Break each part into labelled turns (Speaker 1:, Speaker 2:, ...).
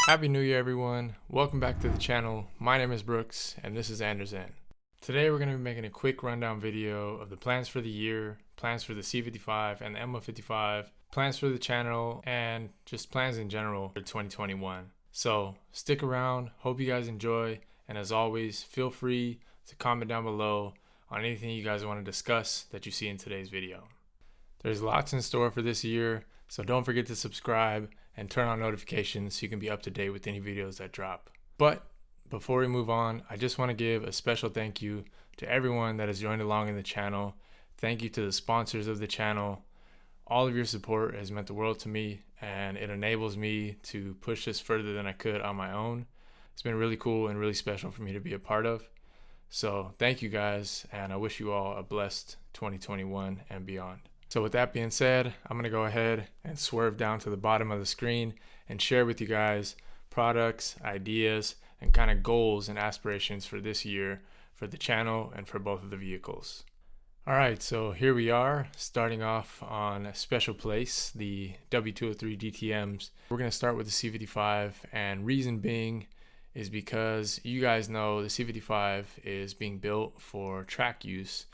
Speaker 1: Happy New Year, everyone. Welcome back to the channel. My name is Brooks, and this is Anderzen. Today, we're going to be making a quick rundown video of the plans for the year, plans for the C55 and the ML55, plans for the channel, and just plans in general for 2021. So stick around. Hope you guys enjoy. And as always, feel free to comment down below on anything you guys want to discuss that you see in today's video. There's lots in store for this year, so don't forget to subscribe and turn on notifications so you can be up to date with any videos that drop. But before we move on, I just want to give a special thank you to everyone that has joined along in the channel. Thank you to the sponsors of the channel. All of your support has meant the world to me, and it enables me to push this further than I could on my own. It's been really cool and really special for me to be a part of. So thank you guys, and I wish you all a blessed 2021 and beyond. So with that being said, I'm going to go ahead and swerve down to the bottom of the screen and share with you guys products, ideas, and kind of goals and aspirations for this year for the channel and for both of the vehicles. All right, so here we are, starting off on a special place, the W203 DTMs. We're going to start with the C55, and reason being is because you guys know the C55 is being built for track use.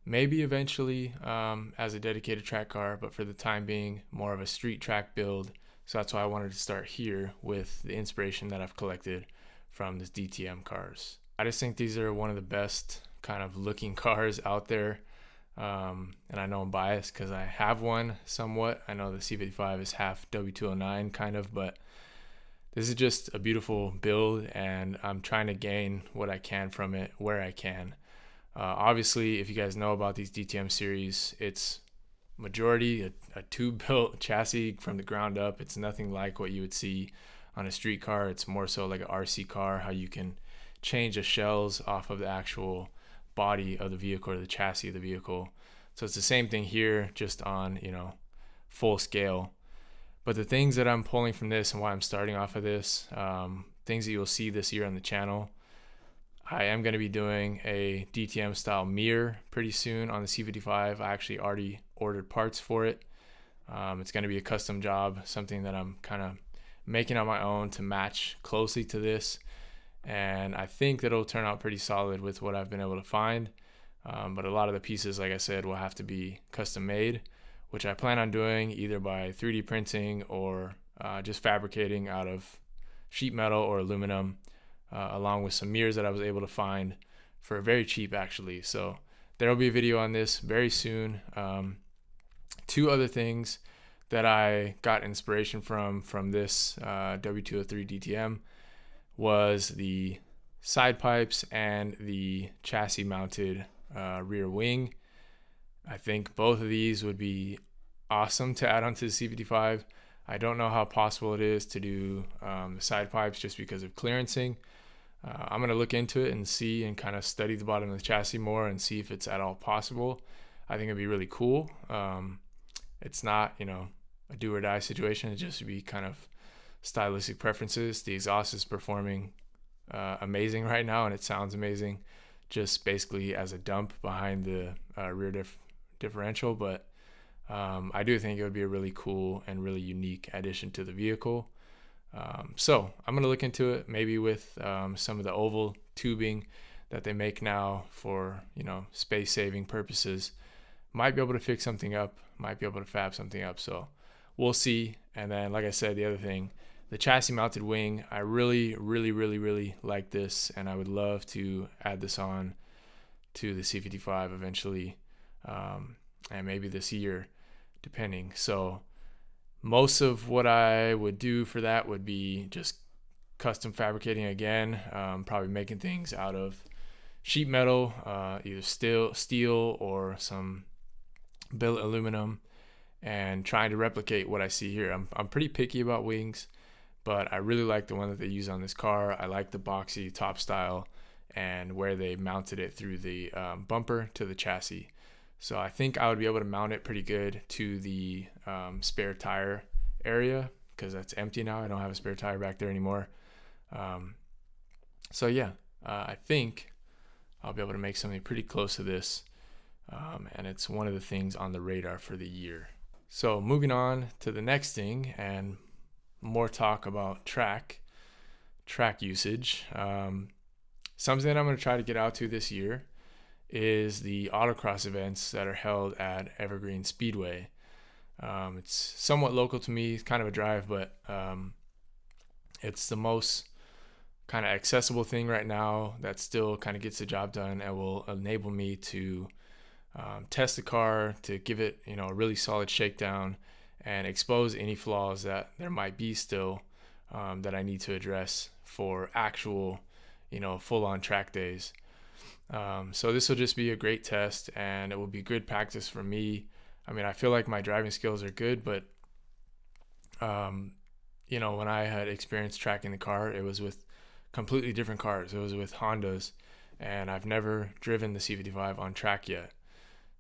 Speaker 1: Maybe eventually as a dedicated track car, but for the time being, more of a street track build. So that's why I wanted to start here with the inspiration that I've collected from this DTM cars. I just think these are one of the best kind of looking cars out there. And I know I'm biased because I have one somewhat. I know the C55 is half W209 kind of, but this is just a beautiful build, and I'm trying to gain what I can from it where I can. Obviously, if you guys know about these DTM series, it's majority a tube-built chassis from the ground up. It's nothing like what you would see on a street car. It's more so like an RC car, how you can change the shells off of the actual body of the vehicle or the chassis of the vehicle. So it's the same thing here, just on, full scale. But the things that I'm pulling from this and why I'm starting off of this, things that you'll see this year on the channel, I am going to be doing a DTM style mirror pretty soon on the C55. I actually already ordered parts for it. It's going to be a custom job, something that I'm kind of making on my own to match closely to this. And I think that it'll turn out pretty solid with what I've been able to find. But a lot of the pieces, like I said, will have to be custom made, which I plan on doing either by 3D printing or just fabricating out of sheet metal or aluminum. Along with some mirrors that I was able to find for very cheap actually. So there will be a video on this very soon. Two other things that I got inspiration from this W203 DTM was the side pipes and the chassis mounted rear wing. I think both of these would be awesome to add onto the C55. I don't know how possible it is to do the side pipes just because of clearancing. I'm going to look into it and see and kind of study the bottom of the chassis more and see if it's at all possible. I think it'd be really cool. It's not, a do or die situation. It just would be kind of stylistic preferences. The exhaust is performing amazing right now, and it sounds amazing just basically as a dump behind the rear differential. But I do think it would be a really cool and really unique addition to the vehicle. So I'm going to look into it, maybe with some of the oval tubing that they make now for, space saving purposes. Might be able to fix something up, might be able to fab something up. So we'll see. And then, like I said, the other thing, the chassis mounted wing, I really, really, really, really like this. And I would love to add this on to the C55 eventually. And maybe this year, depending. So most of what I would do for that would be just custom fabricating again, probably making things out of sheet metal, either steel or some billet aluminum, and trying to replicate what I see here. I'm pretty picky about wings, but I really like the one that they use on this car. I like the boxy top style and where they mounted it through the bumper to the chassis. So I think I would be able to mount it pretty good to the spare tire area because that's empty now. I don't have a spare tire back there anymore. So yeah, I think I'll be able to make something pretty close to this. And it's one of the things on the radar for the year. So moving on to the next thing and more talk about track. track usage. Something that I'm going to try to get out to this year is the Autocross events that are held at Evergreen Speedway. It's somewhat local to me. It's kind of a drive, but it's the most kind of accessible thing right now that still kind of gets the job done and will enable me to test the car, to give it, a really solid shakedown and expose any flaws that there might be still that I need to address for actual, full-on track days. So this will just be a great test, and it will be good practice for me. I mean, I feel like my driving skills are good, but when I had experience tracking the car, it was with completely different cars. It was with Hondas, and I've never driven the C55 on track yet.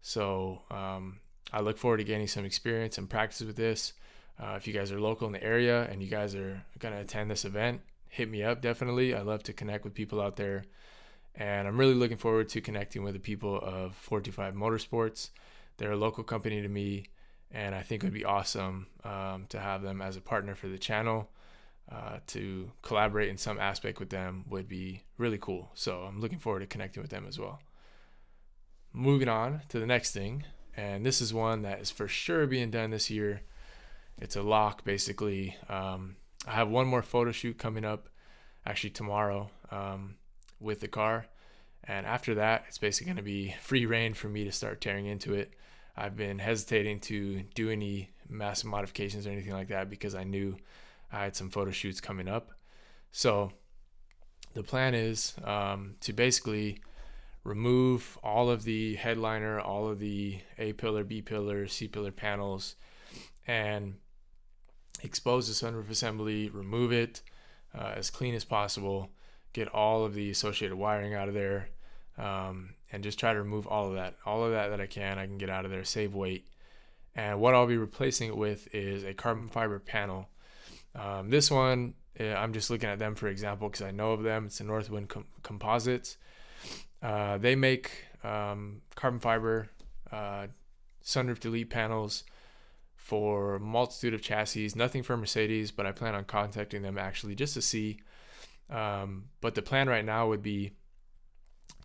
Speaker 1: So I look forward to gaining some experience and practice with this. If you guys are local in the area and you guys are going to attend this event, hit me up definitely. I love to connect with people out there. And I'm really looking forward to connecting with the people of 425 Motorsports. They're a local company to me, and I think it would be awesome to have them as a partner for the channel. To collaborate in some aspect with them would be really cool. So I'm looking forward to connecting with them as well. Moving on to the next thing, and this is one that is for sure being done this year. It's a lock, basically. I have one more photo shoot coming up, actually tomorrow, with the car. And after that, it's basically going to be free reign for me to start tearing into it. I've been hesitating to do any massive modifications or anything like that because I knew I had some photo shoots coming up. So the plan is to basically remove all of the headliner, all of the A pillar, B pillar, C pillar panels, and expose the sunroof assembly, remove it as clean as possible, get all of the associated wiring out of there, and just try to remove all of that I can get out of there, save weight. And what I'll be replacing it with is a carbon fiber panel. This one, I'm just looking at them for example because I know of them. It's the Northwind Composites. They make carbon fiber sunroof delete panels for a multitude of chassis. Nothing for Mercedes, but I plan on contacting them actually just to see. But the plan right now would be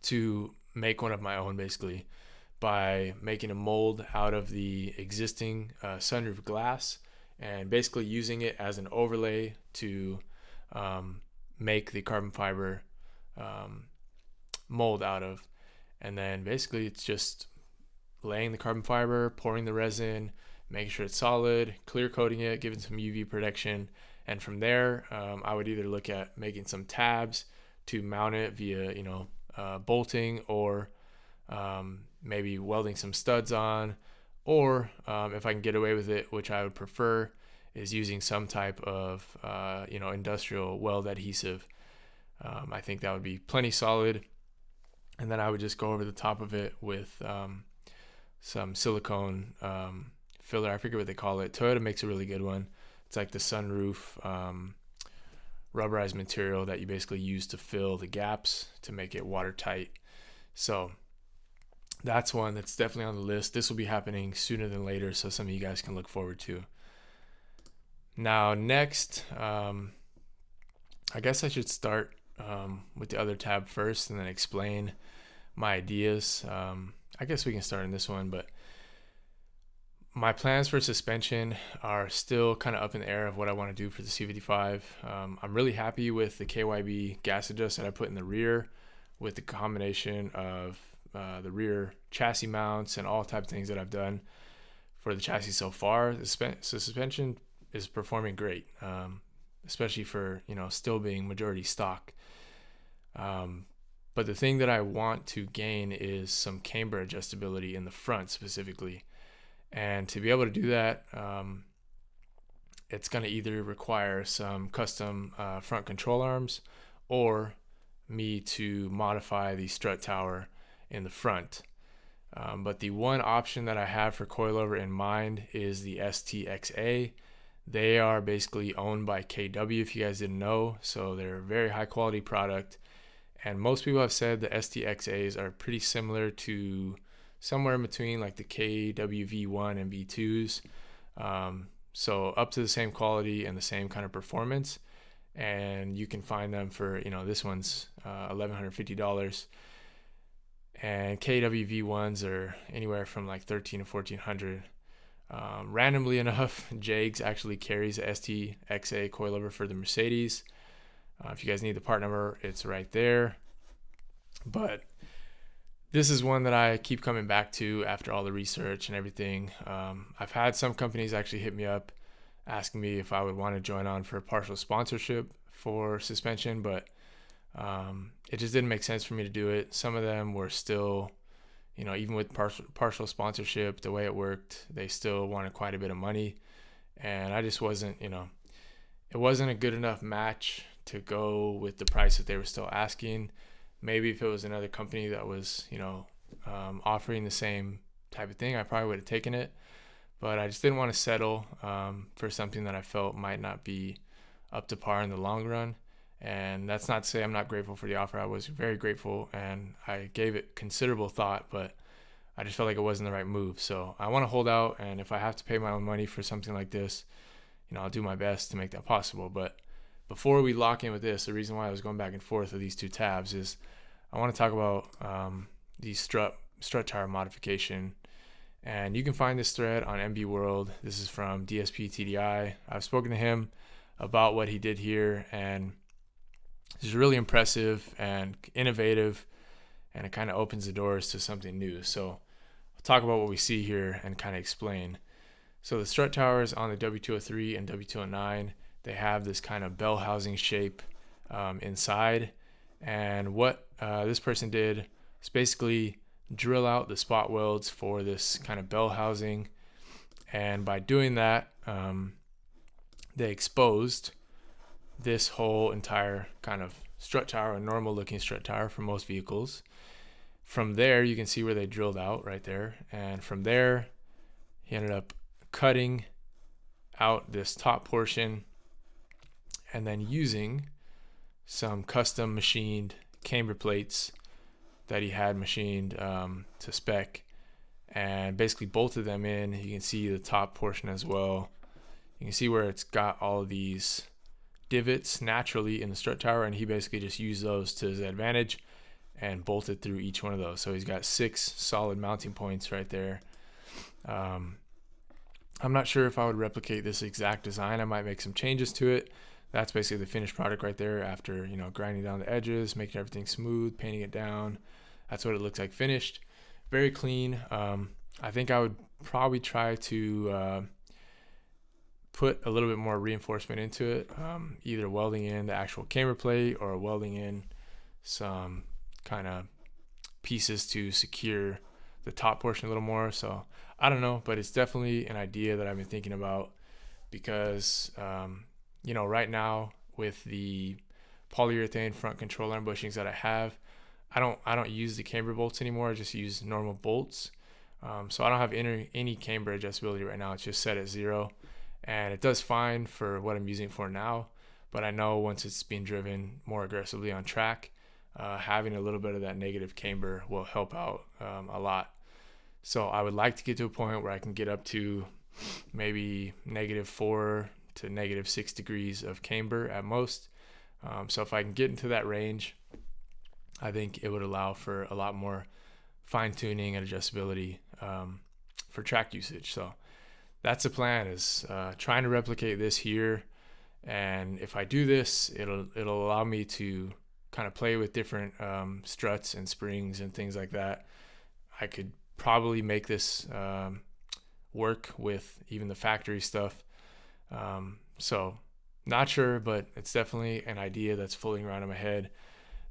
Speaker 1: to make one of my own, basically, by making a mold out of the existing sunroof glass and basically using it as an overlay to make the carbon fiber mold out of. And then basically it's just laying the carbon fiber, pouring the resin, making sure it's solid, clear coating it, giving some UV protection. And from there, I would either look at making some tabs to mount it via, bolting, or maybe welding some studs on, or if I can get away with it, which I would prefer, is using some type of, industrial weld adhesive. I think that would be plenty solid. And then I would just go over the top of it with some silicone filler. I forget what they call it. Toyota makes a really good one. It's like the sunroof rubberized material that you basically use to fill the gaps to make it watertight. So that's one that's definitely on the list. This will be happening sooner than later, so some of you guys can look forward to. Now, next, I guess I should start with the other tab first and then explain my ideas. I guess we can start in this one, but my plans for suspension are still kind of up in the air of what I want to do for the C55. I'm really happy with the KYB gas adjust that I put in the rear, with the combination of the rear chassis mounts and all type of things that I've done for the chassis so far. The suspension is performing great, especially for still being majority stock. But the thing that I want to gain is some camber adjustability in the front specifically. And to be able to do that, it's going to either require some custom front control arms or me to modify the strut tower in the front. But the one option that I have for coilover in mind is the STXA. They are basically owned by KW, if you guys didn't know. So they're a very high quality product. And most people have said the STXAs are pretty similar to somewhere in between like the KW V1 and V2s. So up to the same quality and the same kind of performance. and you can find them for, this one's $1,150, and KWV ones are anywhere from like $1,300 to $1,400. Randomly enough, Jags actually carries a STXA coilover for the Mercedes. If you guys need the part number, it's right there. But this is one that I keep coming back to after all the research and everything. I've had some companies actually hit me up asking me if I would want to join on for a partial sponsorship for suspension, but it just didn't make sense for me to do it. Some of them were still, even with partial sponsorship, the way it worked, they still wanted quite a bit of money. And I just wasn't, it wasn't a good enough match to go with the price that they were still asking. Maybe if it was another company that was, offering the same type of thing, I probably would have taken it. But I just didn't want to settle for something that I felt might not be up to par in the long run. And that's not to say I'm not grateful for the offer. I was very grateful and I gave it considerable thought, but I just felt like it wasn't the right move. So I want to hold out, and if I have to pay my own money for something like this, I'll do my best to make that possible. But before we lock in with this, the reason why I was going back and forth with these two tabs is I want to talk about the strut tire modification. And you can find this thread on MBWorld. This is from DSP TDI. I've spoken to him about what he did here, and it's really impressive and innovative, and it kind of opens the doors to something new. So I'll talk about what we see here and kind of explain. So the strut towers on the W203 and W209, they have this kind of bell housing shape inside. And what this person did is basically drill out the spot welds for this kind of bell housing. And by doing that, they exposed this whole entire kind of strut tower, a normal looking strut tower for most vehicles. From there, you can see where they drilled out right there. And from there, he ended up cutting out this top portion and then using some custom machined camber plates that he had machined to spec, and basically bolted them in. You can see the top portion as well. You can see where it's got all of these divots naturally in the strut tower, and he basically just used those to his advantage and bolted through each one of those. So he's got 6 solid mounting points right there. I'm not sure if I would replicate this exact design. I might make some changes to it. That's basically the finished product right there after, grinding down the edges, making everything smooth, painting it down. That's what it looks like finished. Very clean. I think I would probably try to put a little bit more reinforcement into it, either welding in the actual camber plate or welding in some kind of pieces to secure the top portion a little more. So I don't know, but it's definitely an idea that I've been thinking about, because right now with the polyurethane front control arm bushings that I have, I don't use the camber bolts anymore. I just use normal bolts. So I don't have any camber adjustability right now. It's just set at 0, and it does fine for what I'm using for now. But I know once it's being driven more aggressively on track, having a little bit of that negative camber will help out a lot. So I would like to get to a point where I can get up to maybe -4 to -6 degrees of camber at most. So if I can get into that range, I think it would allow for a lot more fine tuning and adjustability for track usage. So that's the plan, is trying to replicate this here. And if I do this, it'll allow me to kind of play with different struts and springs and things like that. I could probably make this work with even the factory stuff. So not sure, but it's definitely an idea that's floating around in my head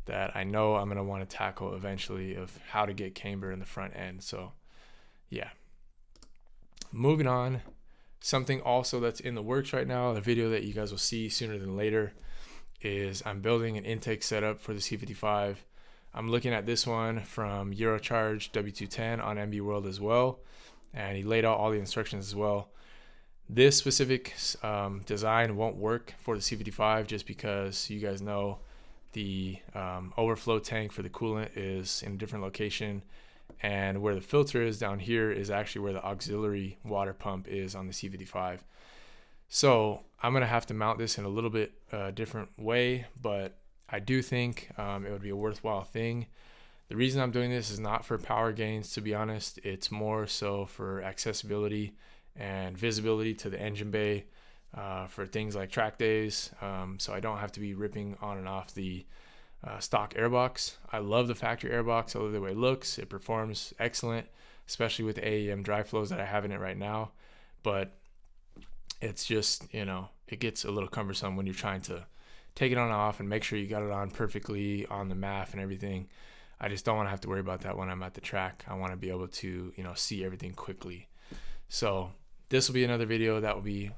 Speaker 1: that I know I'm going to want to tackle eventually, of how to get camber in the front end. So yeah, moving on. Something also that's in the works right now, a video that you guys will see sooner than later, is I'm building an intake setup for the C55. I'm looking at this one from Eurocharge W210 on MBWorld as well, and he laid out all the instructions as well. This specific design won't work for the C55 just because you guys know the overflow tank for the coolant is in a different location, and where the filter is down here is actually where the auxiliary water pump is on the C55. So I'm going to have to mount this in a little bit different way, but I do think it would be a worthwhile thing. The reason I'm doing this is not for power gains, to be honest. It's more so for accessibility and visibility to the engine bay for things like track days. So I don't have to be ripping on and off the stock airbox. I love the factory airbox. I love the way it looks. It performs excellent, especially with the AEM dry flows that I have in it right now. But it's just, it gets a little cumbersome when you're trying to take it on and off and make sure you got it on perfectly on the MAF and everything. I just don't want to have to worry about that when I'm at the track. I want to be able to, see everything quickly. So this will be another video that will be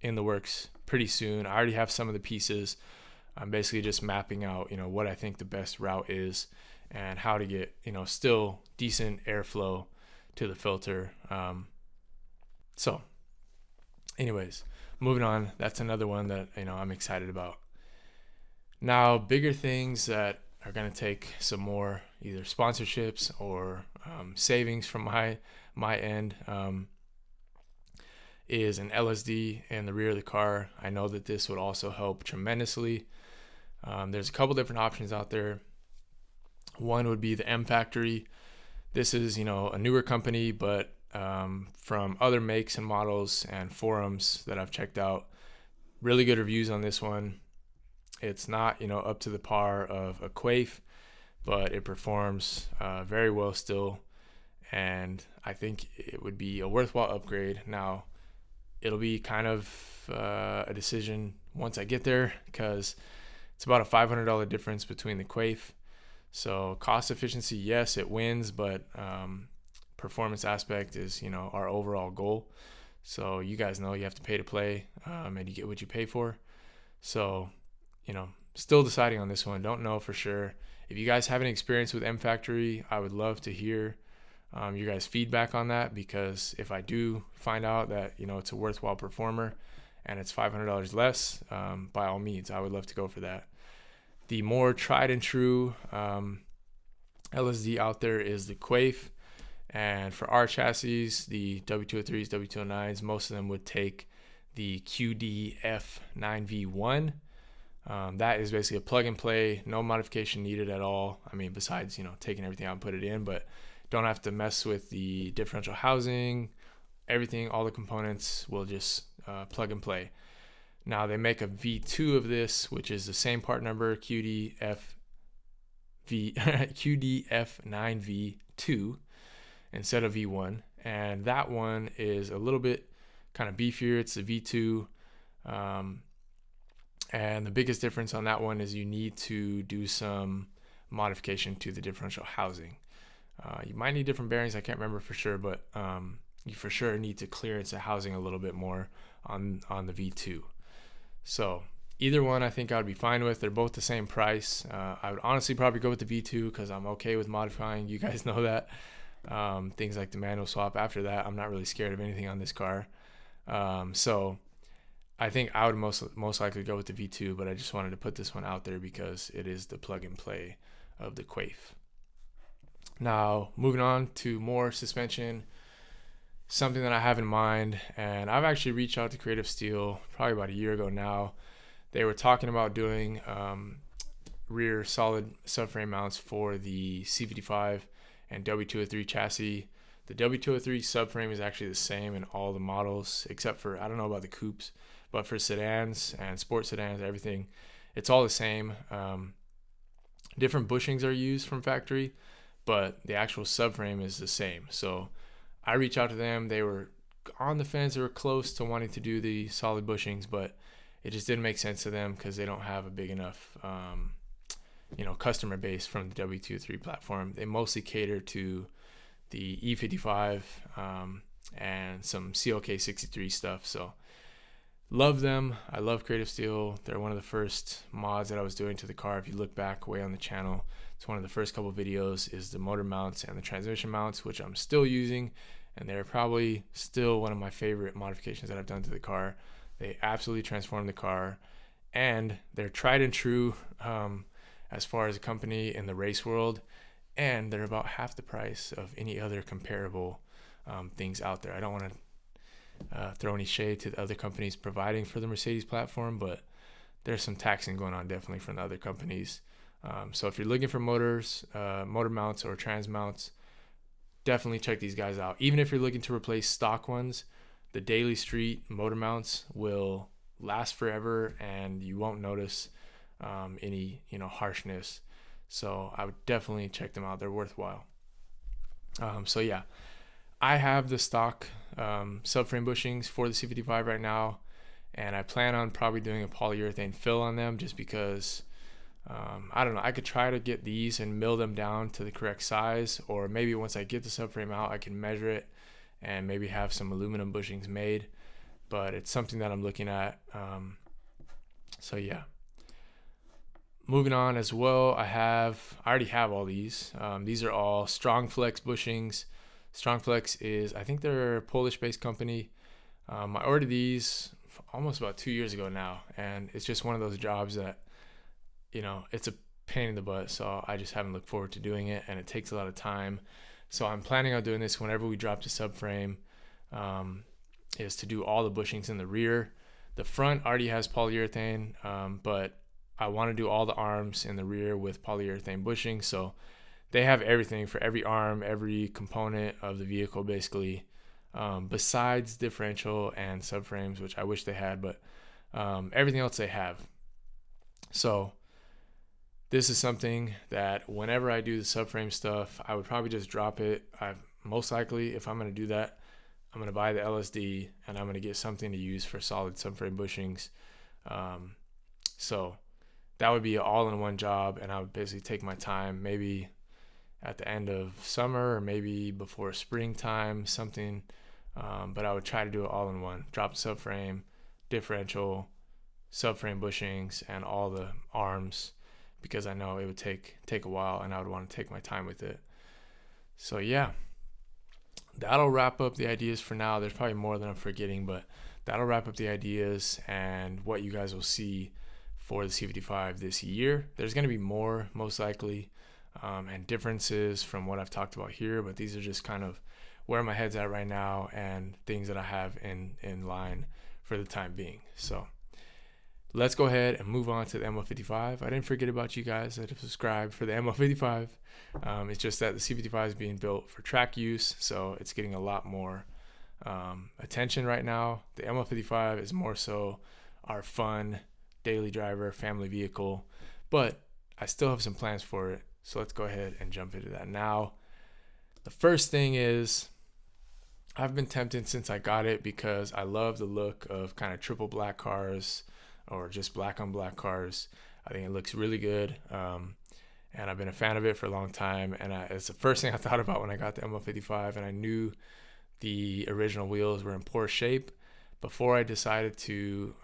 Speaker 1: in the works pretty soon. I already have some of the pieces. I'm basically just mapping out, what I think the best route is and how to get, still decent airflow to the filter. So anyways, moving on. That's another one that, I'm excited about. Now, bigger things that are going to take some more either sponsorships or savings from my end is an LSD in the rear of the car. I know that this would also help tremendously. There's a couple different options out there. One would be the M Factory. This is, a newer company, but from other makes and models and forums that I've checked out, really good reviews on this one. It's not, up to the par of a Quaife, but it performs very well still, and I think it would be a worthwhile upgrade. Now, it'll be kind of a decision once I get there, because it's about a $500 difference between the Quaife. So cost efficiency, yes, it wins, but performance aspect is, our overall goal. So you guys know you have to pay to play, and you get what you pay for. So, still deciding on this one. Don't know for sure. If you guys have any experience with M Factory, I would love to hear your guys' feedback on that, because if I do find out that, it's a worthwhile performer and it's $500 less, by all means, I would love to go for that. The more tried and true LSD out there is the Quaife. And for our chassis, the W203s, W209s, most of them would take the QD-F9V1. That is basically a plug and play, no modification needed at all. I mean, besides, taking everything out and put it in, but don't have to mess with the differential housing, everything, all the components will just plug and play. Now they make a V2 of this, which is the same part number, QDF9V2 instead of V1. And that one is a little bit kind of beefier. It's the V2. And the biggest difference on that one is you need to do some modification to the differential housing. You might need different bearings. I can't remember for sure, but you for sure need to clearance the housing a little bit more on the V2. So either one I think I would be fine with. They're both the same price. I would honestly probably go with the V2 because I'm okay with modifying. You guys know that. Things like the manual swap. After that, I'm not really scared of anything on this car. So I think I would most likely go with the V2, but I just wanted to put this one out there because it is the plug and play of the Quaife. Now, moving on to more suspension, something that I have in mind, and I've actually reached out to Creative Steel probably about a year ago now. They were talking about doing rear solid subframe mounts for the C55 and W203 chassis. The W203 subframe is actually the same in all the models, except for, I don't know about the coupes, but for sedans and sports sedans, everything, it's all the same. Different bushings are used from factory, but the actual subframe is the same. So I reached out to them. They were on the fence. They were close to wanting to do the solid bushings, but it just didn't make sense to them because they don't have a big enough, customer base from the W203 platform. They mostly cater to the E55 and some CLK63 stuff. So love them. I love Creative Steel. They're one of the first mods that I was doing to the car. If you look back way on the channel, it's one of the first couple videos is the motor mounts and the transmission mounts, which I'm still using, and they're probably still one of my favorite modifications that I've done to the car. They absolutely transformed the car, and they're tried and true as far as a company in the race world, and they're about half the price of any other comparable things out there. I don't want to throw any shade to the other companies providing for the Mercedes platform, but there's some taxing going on definitely from the other companies. So if you're looking for motor mounts or trans mounts, definitely check these guys out. Even if you're looking to replace stock ones, the Daily Street motor mounts will last forever and you won't notice any harshness. So I would definitely check them out. They're worthwhile. So yeah, I have the stock subframe bushings for the C55 right now, and I plan on probably doing a polyurethane fill on them just because I don't know, I could try to get these and mill them down to the correct size, or maybe once I get the subframe out I can measure it and maybe have some aluminum bushings made, but it's something that I'm looking at. So yeah, moving on as well, I already have all these. These are all Strong Flex bushings. Strong Flex is, I think they're a Polish based company. I ordered these almost about 2 years ago now, and it's just one of those jobs that, it's a pain in the butt, so I just haven't looked forward to doing it, and it takes a lot of time. So I'm planning on doing this whenever we drop the subframe, is to do all the bushings in the rear. The front already has polyurethane, but I want to do all the arms in the rear with polyurethane bushing. So they have everything for every arm, every component of the vehicle basically, besides differential and subframes, which I wish they had, but everything else they have. So this is something that whenever I do the subframe stuff, I would probably just drop it. Most likely, if I'm going to do that, I'm going to buy the LSD and I'm going to get something to use for solid subframe bushings. So that would be an all-in-one job, and I would basically take my time, maybe at the end of summer or maybe before springtime, something. But I would try to do it all in one. Drop the subframe, differential, subframe bushings, and all the arms, because I know it would take a while and I would want to take my time with it. So yeah, that'll wrap up the ideas for now. There's probably more that I'm forgetting, but that'll wrap up the ideas and what you guys will see for the C55 this year. There's going to be more, most likely, and differences from what I've talked about here, but these are just kind of where my head's at right now and things that I have in line for the time being. So let's go ahead and move on to the ML55. I didn't forget about you guys that have subscribed for the ML55. It's just that the C55 is being built for track use, so it's getting a lot more attention right now. The ML55 is more so our fun daily driver family vehicle, but I still have some plans for it. So let's go ahead and jump into that now. The first thing is, I've been tempted since I got it because I love the look of kind of triple black cars or just black on black cars. I think it looks really good. And I've been a fan of it for a long time. And it's the first thing I thought about when I got the ML55, and I knew the original wheels were in poor shape before I decided to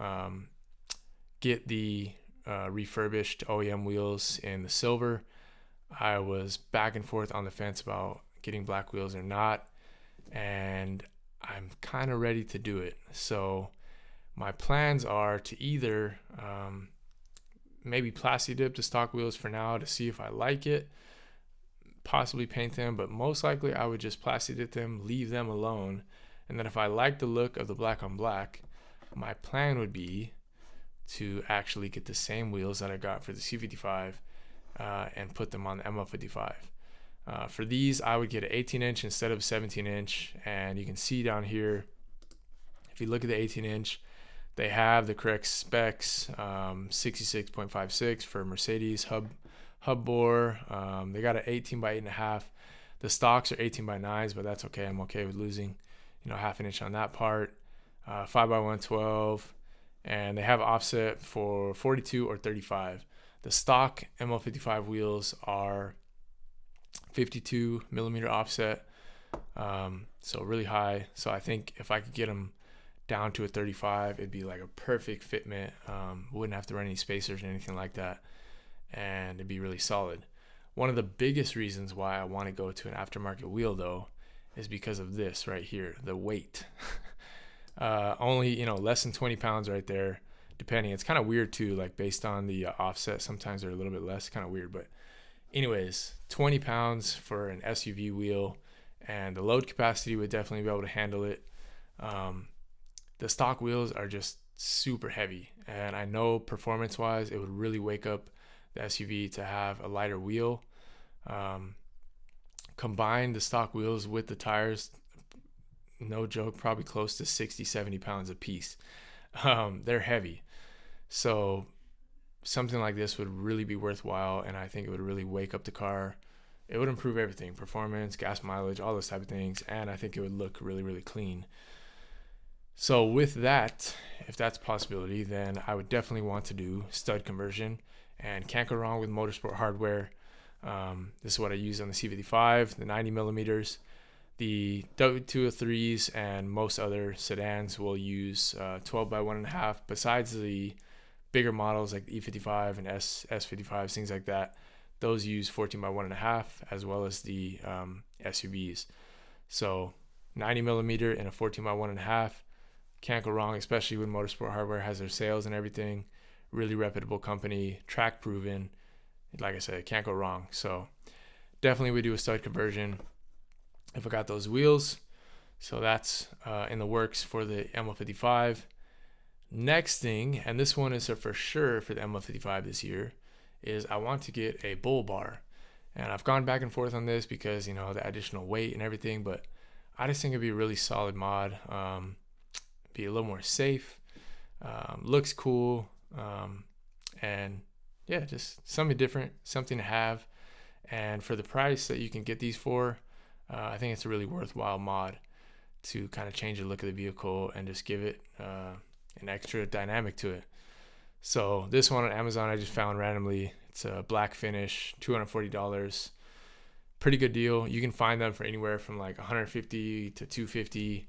Speaker 1: get the refurbished OEM wheels in the silver. I was back and forth on the fence about getting black wheels or not, and I'm kind of ready to do it. So my plans are to either maybe plasti dip the stock wheels for now to see if I like it, possibly paint them, but most likely I would just plasti dip them, leave them alone, and then if I like the look of the black on black, my plan would be to actually get the same wheels that I got for the C55 and put them on the ML55. For these, I would get an 18-inch instead of 17-inch, and you can see down here, if you look at the 18-inch, they have the correct specs, 66.56 for Mercedes hub bore. They got an 18 by 8.5. The stocks are 18 by 9s, but that's okay. I'm okay with losing, half an inch on that part. 5 by 112, and they have offset for 42 or 35. The stock ML55 wheels are 52 millimeter offset, so really high. So I think if I could get them down to a 35, it'd be like a perfect fitment. Wouldn't have to run any spacers or anything like that, and it'd be really solid. One of the biggest reasons why I want to go to an aftermarket wheel though is because of this right here, the weight. Only less than 20 pounds right there, depending. It's kind of weird too, like based on the offset, sometimes they're a little bit less, kind of weird, but anyways, 20 pounds for an SUV wheel, and the load capacity would definitely be able to handle it. the stock wheels are just super heavy, and I know performance wise it would really wake up the SUV to have a lighter wheel. Combine the stock wheels with the tires, no joke, probably close to 60-70 pounds a piece. They're heavy, so something like this would really be worthwhile, and I think it would really wake up the car. It would improve everything, performance, gas mileage, all those type of things, and I think it would look really, really clean. So with that, if that's a possibility, then I would definitely want to do stud conversion, and can't go wrong with motorsport hardware. This is what I use on the C55, the 90 millimeters. The W203s and most other sedans will use 12 by 1.5. Besides the bigger models like the E55 and S55, things like that, those use 14 by 1.5, as well as the SUVs. So 90 millimeter and a 14 by 1.5, can't go wrong, especially when Motorsport Hardware has their sales and everything. Really reputable company, track proven. Like I said, can't go wrong. So definitely would do a stud conversion if I got those wheels. So that's in the works for the ML55. Next thing, and this one is for sure for the ML55 this year, is I want to get a Bullbar. And I've gone back and forth on this because, you know, the additional weight and everything, but I just think it'd be a really solid mod. Be a little more safe, looks cool, and yeah, just something different, something to have. And for the price that you can get these for, I think it's a really worthwhile mod to kind of change the look of the vehicle and just give it an extra dynamic to it. So this one on Amazon I just found randomly. It's a black finish, $240. Pretty good deal. You can find them for anywhere from like $150 to $250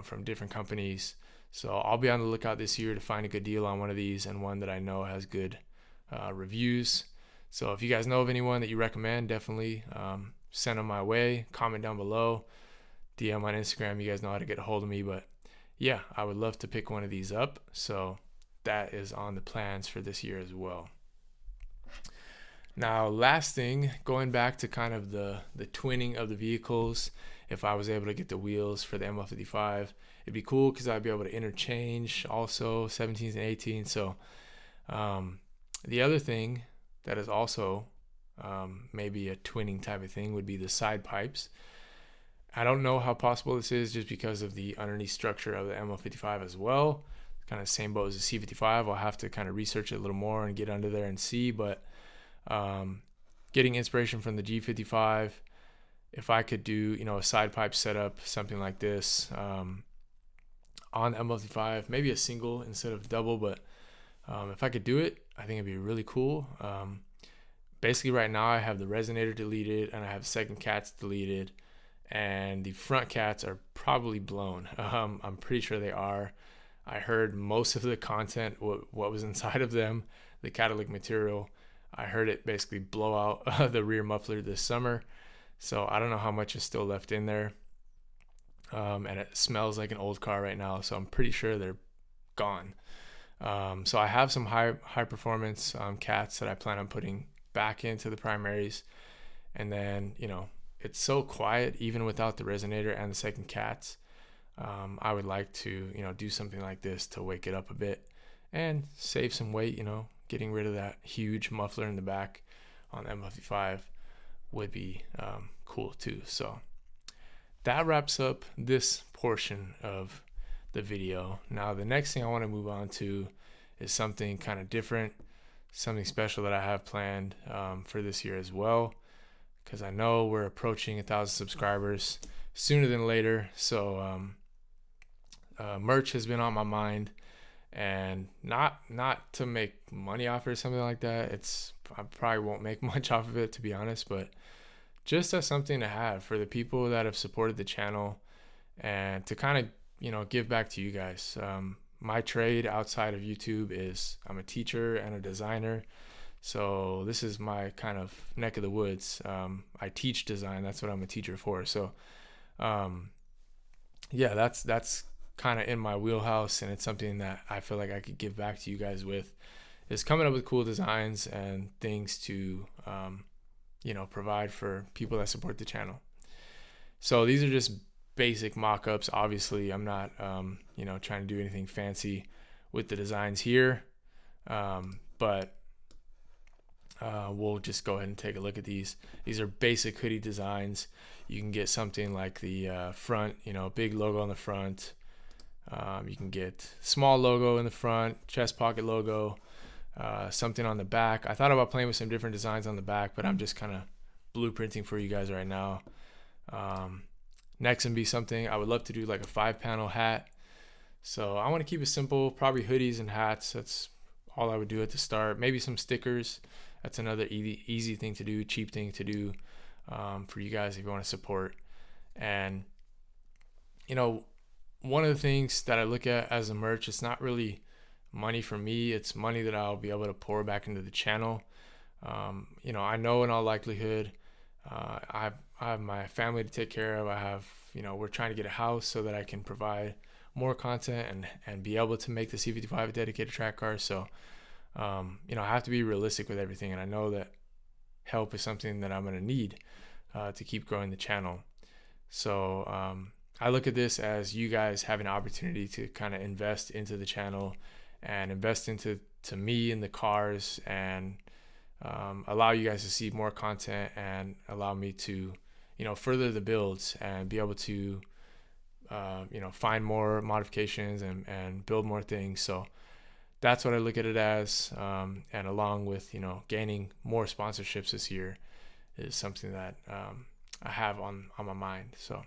Speaker 1: from different companies. So I'll be on the lookout this year to find a good deal on one of these, and one that I know has good reviews. So if you guys know of anyone that you recommend, definitely send them my way. Comment down below, DM on Instagram. You guys know how to get a hold of me. But yeah, I would love to pick one of these up. So that is on the plans for this year as well. Now, last thing, going back to kind of the twinning of the vehicles, if I was able to get the wheels for the ML55, it'd be cool because I'd be able to interchange also 17s and 18s. So the other thing that is also maybe a twinning type of thing would be the side pipes. I don't know how possible this is just because of the underneath structure of the ML55 as well. Kind of same boat as the C55. I'll have to kind of research it a little more and get under there and see, but getting inspiration from the G55, if I could do, you know, a side pipe setup, something like this on the ML55, maybe a single instead of double, but if I could do it, I think it'd be really cool. Basically right now I have the resonator deleted and I have second cats deleted, and the front cats are probably blown. I'm pretty sure they are. I heard most of the content, what was inside of them, the catalytic material, I heard it basically blow out the rear muffler this summer. So I don't know how much is still left in there. And it smells like an old car right now. So I'm pretty sure they're gone. So I have some high performance cats that I plan on putting back into the primaries. And then, you know, it's so quiet even without the resonator and the second cats. I would like to, you know, do something like this to wake it up a bit and save some weight. You know, getting rid of that huge muffler in the back on ML55 would be cool too. So that wraps up this portion of the video. Now the next thing I want to move on to is something kind of different, something special that I have planned for this year as well, because I know we're approaching 1,000 subscribers sooner than later. So merch has been on my mind, and not to make money off it or something like that. I probably won't make much off of it, to be honest, but just as something to have for the people that have supported the channel, and to kind of, you know, give back to you guys. My trade outside of YouTube is I'm a teacher and a designer. So this is my kind of neck of the woods. I teach design. That's what I'm a teacher for. So yeah, that's kind of in my wheelhouse, and it's something that I feel like I could give back to you guys with, is coming up with cool designs and things to you know, provide for people that support the channel. So these are just basic mock-ups. Obviously, I'm not, you know, trying to do anything fancy with the designs here, but we'll just go ahead and take a look at these. These are basic hoodie designs. You can get something like the front, you know, big logo on the front. You can get small logo in the front, chest pocket logo, something on the back. I thought about playing with some different designs on the back, but I'm just kind of blueprinting for you guys right now. Next would be something I would love to do, like a 5-panel hat. So I want to keep it simple, probably hoodies and hats. That's all I would do at the start. Maybe some stickers. That's another easy thing to do, cheap thing to do for you guys if you want to support. And, you know, one of the things that I look at as a merch, it's not really money for me. It's money that I'll be able to pour back into the channel. You know, I know in all likelihood, I have my family to take care of. I have, you know, we're trying to get a house so that I can provide more content and be able to make the C55 a dedicated track car. So, you know, I have to be realistic with everything. And I know that help is something that I'm going to need to keep growing the channel. So I look at this as you guys have an opportunity to kind of invest into the channel and invest into me and the cars, and allow you guys to see more content and allow me to, you know, further the builds and be able to, you know, find more modifications and build more things. So that's what I look at it as. And along with, you know, gaining more sponsorships this year is something that I have on my mind. So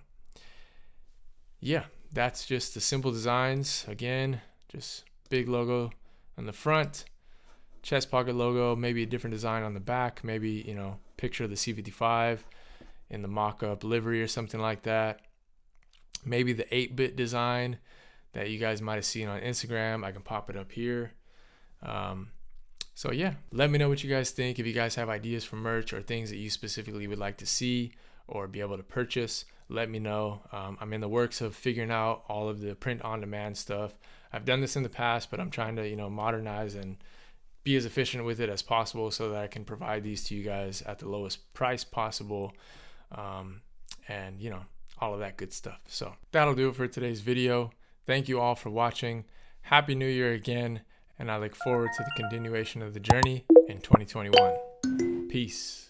Speaker 1: yeah, that's just the simple designs. Again, just big logo on the front, chest pocket logo, maybe a different design on the back, maybe, you know, picture of the C55 in the mock-up livery or something like that. Maybe the 8-bit design that you guys might have seen on Instagram. I can pop it up here. So yeah, let me know what you guys think. If you guys have ideas for merch or things that you specifically would like to see or be able to purchase, let me know. I'm in the works of figuring out all of the print on demand stuff. I've done this in the past, but I'm trying to, you know, modernize and be as efficient with it as possible so that I can provide these to you guys at the lowest price possible. And, you know, all of that good stuff. So that'll do it for today's video. Thank you all for watching. Happy New Year again, and I look forward to the continuation of the journey in 2021. Peace.